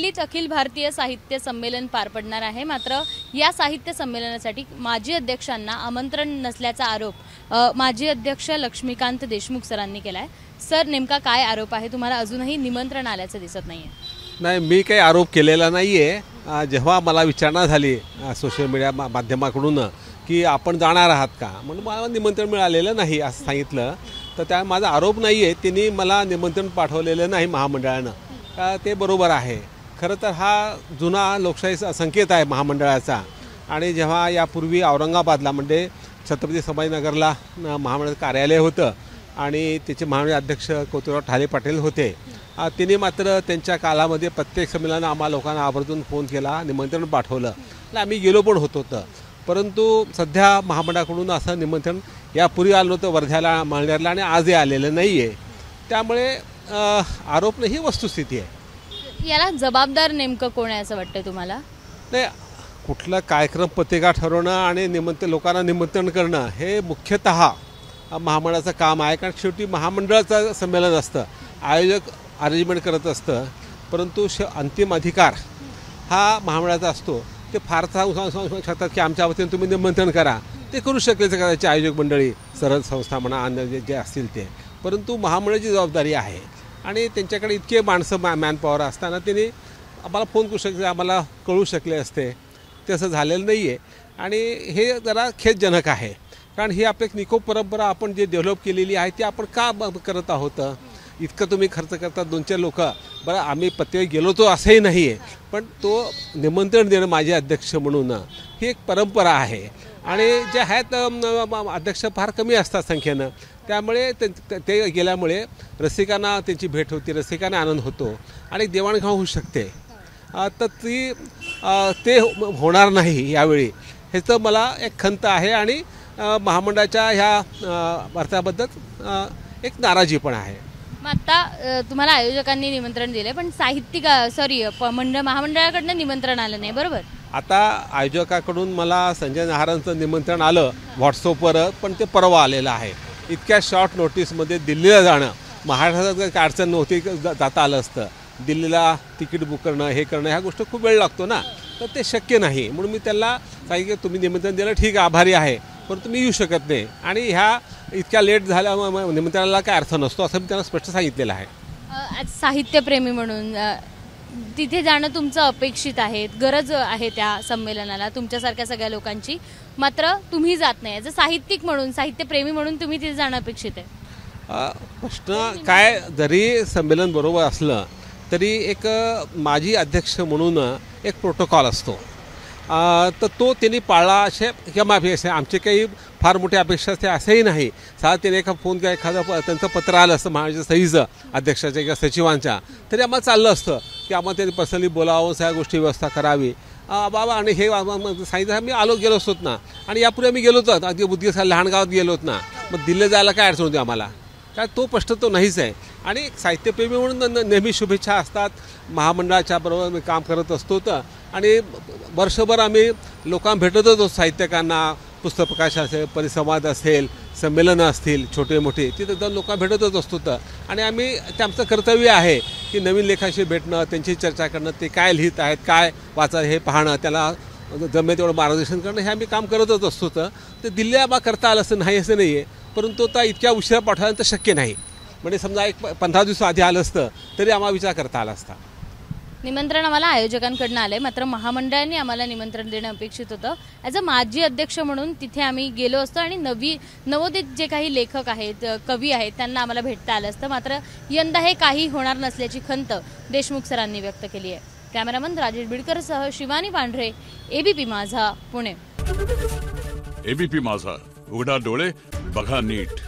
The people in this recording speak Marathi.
दिल्लीत अखिल भारतीय साहित्य संमेलन पार पडणार आहे। मात्र या साहित्य संमेलनासाठी माजी अध्यक्षांना आमंत्रण नसल्याचा आरोप माजी अध्यक्ष लक्ष्मीकांत देशमुख सरांनी केलाय। सर, नेमका काय आरोप आहे? तुम्हाला अजूनही निमंत्रण आल्याचं दिसत नाहीये? नाही, मी काही आरोप केलेला नाहीये। जेव्हा मला विचारणा झाली सोशल मीडिया माध्यमाकडून की आपण जाणार आहात का, म्हणून मला निमंत्रण मिळालेलं नाही असं सांगितलं, तर त्या माझा आरोप नाही आहे। त्यांनी मला निमंत्रण पाठवलेलं नाही महामंडळानं, ते बरोबर आहे। खरं तर हा जुना लोकशाहीचा संकेत आहे महामंडळाचा। आणि जेव्हा यापूर्वी औरंगाबादला म्हणजे छत्रपती संभाजीनगरला महामंडळाचं कार्यालय होतं आणि त्याचे महामंडळ अध्यक्ष कौतिकराव ठाले पाटील होते, त्यांनी मात्र त्यांच्या कालामध्ये प्रत्येक संमेलनानं आम्हा लोकांना आवर्जून फोन केला, निमंत्रण पाठवलं, आम्ही गेलो पण होतो। परंतु सध्या महामंडळाकडून असं निमंत्रण यापूर्वी आलं होतं वर्ध्याला, माळनेरला, आणि आजही आलेलं नाही आहे। त्यामुळे आरोप नाही, ही वस्तुस्थिती आहे। याला जबाबदार नेमकं कोण आहे असं वाटतं तुम्हाला? नाही, कुठलं कार्यक्रम पत्रिका ठरवणं आणि लोकांना निमंत्रण करणं हे मुख्यतः महामंडळाचं काम आहे। कारण शेवटी महामंडळाचं संमेलन असतं, आयोजक अरेंजमेंट करत असतं, परंतु अंतिम अधिकार हा महामंडळाचा असतो। ते फारसा सांगू शकतात की आमच्या वतीने तुम्ही निमंत्रण करा, ते करू शकले कदाचित आयोजक मंडळी, सरळ संस्था म्हणा, अन्य जे असतील ते, परंतु महामंडळाची जबाबदारी आहे। आणि त्यांच्याकडे इतके माणसं मॅनपॉवर असताना त्यांनी आम्हाला फोन करू शकले, आम्हाला कळू शकले असते, ते असं झालेलं नाही आहे। आणि हे जरा खेदजनक आहे, कारण ही आपली निकोप परंपरा आपण जे डेव्हलप केलेली आहे ती आपण का करत आहोत? इतकं तुम्ही खर्च करता, 2-4 लोक, बरं आम्ही पत्रिका गेलो तो असंही नाही आहे, पण तो निमंत्रण देणं माझे अध्यक्ष म्हणून ही एक परंपरा आहे। आणि जे आहेत अध्यक्ष फार कमी असतात संख्येनं, त्यामुळे ते गेल्यामुळे रसिकांना त्यांची भेट होती, रसिकांना आनंद होतो आणि देवाणघेवाण होऊ शकते। तर ते होणार नाही यावेळी, ह्याचं मला एक खंत आहे आणि महामंडळाच्या ह्या अर्थाबद्दल एक नाराजी पण आहे। मग आता तुम्हाला आयोजकांनी निमंत्रण दिले, पण महामंडळाकडनं निमंत्रण आलं नाही, बरोबर? आता आयोजकाकडून मला संजय नहारांचं निमंत्रण आलं व्हॉट्सअपवर, पण ते परवा आलेलं आहे। इतक्या शॉर्ट नोटीसमध्ये दिल्लीला जाणं, महाराष्ट्रात काही अडचण नव्हती, जाता आलं असतं। दिल्लीला तिकीट बुक करणं, हे करणं, ह्या गोष्टी खूप वेळ लागतो ना, तर ते शक्य नाही। म्हणून मी त्याला सांगितलं तुम्ही निमंत्रण दिलं ठीक आहे, आभारी आहे, परंतु मी येऊ शकत नाही आणि ह्या इतक्या लेट झाल्या निमंत्रणाला काय अर्थ नसतो असं मी त्यांना स्पष्ट सांगितलेलं आहे। साहित्यप्रेमी म्हणून तिथे जाणं तुमचं अपेक्षित आहे, गरज आहे त्या संमेलनाला तुमच्यासारख्या सगळ्या लोकांची, मात्र तुम्ही जात नाही। ॲज अ साहित्यिक म्हणून, साहित्यप्रेमी म्हणून तुम्ही तिथे जाणं अपेक्षित आहे। प्रश्न काय, जरी संमेलन बरोबर असलं तरी एक माजी अध्यक्ष म्हणून एक प्रोटोकॉल असतो, तर तो त्यांनी पाळला असे किंवा आमचे काही फार मोठ्या अपेक्षा असते असंही नाही। त्याने एका फोन किंवा एखादं त्यांचं पत्र आलं असतं महाराष्ट्र सहीचं अध्यक्षाच्या किंवा सचिवांच्या, तरी आम्हाला चाललं असतं की आम्हाला त्यांनी पर्सनली बोलावं, सगळ्या गोष्टी व्यवस्था करावी बाबा। आणि हे सांगितलं आम्ही गेलो असतो ना, आणि यापूर्वी आम्ही गेलो होतो, अगदी बुद्धिसा लहान गावात गेलो होत ना, मग दिल्ली जायला काय अडचण होती आम्हाला? काय तो प्रश्न तो नाहीच आहे। आणि साहित्यप्रेमी म्हणून नेहमी शुभेच्छा असतात, महामंडळाच्या बरोबर मी काम करत असतो, आणि वर्षभर आम्ही लोकांना भेटतच होतो, साहित्यकांना, पुस्तक प्रकाश असेल, परिसंवाद असेल, संमेलनं असतील छोटे मोठे, तिथं जाऊन लोकांना भेटतच असतो। आणि ते आमचं कर्तव्य आहे की नवीन लेखाशी भेटणं, त्यांची चर्चा करणं, ते काय लिहित आहेत, काय वाचा हे पाहणं, त्याला जमेल तेवढं मार्गदर्शन करणं, हे आम्ही काम करतच असतो। तर दिल्ली आम्हाला करता आलं असं नाही असं नाही आहे, परंतु आता इतक्या उशिरा पाठवल्यानंतर शक्य नाही। म्हणजे समजा एक 15 दिवस आधी आलं असतं तरी आम्हाला विचार करता आला असता। निमंत्रण आम्हाला आयोजकांकडून आलंय, मात्र महामंडळाने आम्हाला निमंत्रण देणं अपेक्षित होतं। ॲज अ माजी अध्यक्ष म्हणून तिथे आम्ही गेलो असतो आणि नवोदित जे काही लेखक आहेत, कवी आहेत, त्यांना आम्हाला भेटता आलं असतं, मात्र यंदा हे काही होणार नसल्याची खंत देशमुख सरांनी व्यक्त केली आहे। कॅमेरामन राजेश बिडकरसह शिवानी पांढरे, एबीपी माझा, पुणे। एबीपी माझा, उघडा डोळे बघा नीट।